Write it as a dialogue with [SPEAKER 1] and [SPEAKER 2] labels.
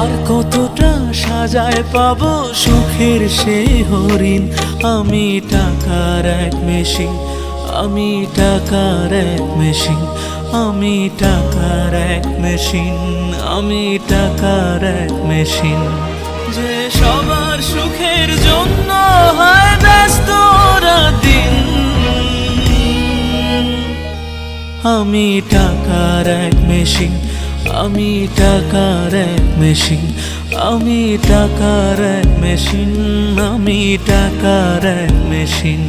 [SPEAKER 1] আর কতটা সাজায় পাবো সুখের সেই হরিণ। আমি টাকার এক মেশিন, আমি টাকার এক মেশিন, আমি টাকার এক মেশিন, আমি টাকার এক মেশিন। যে সবার সুখের জন্য হয় ব্যস্ত দিন। আমি টাকার এক মেশিন, আমি টাকার এক মেশিন, আমি টাকার এক মেশিন, আমি টাকার এক মেশিন।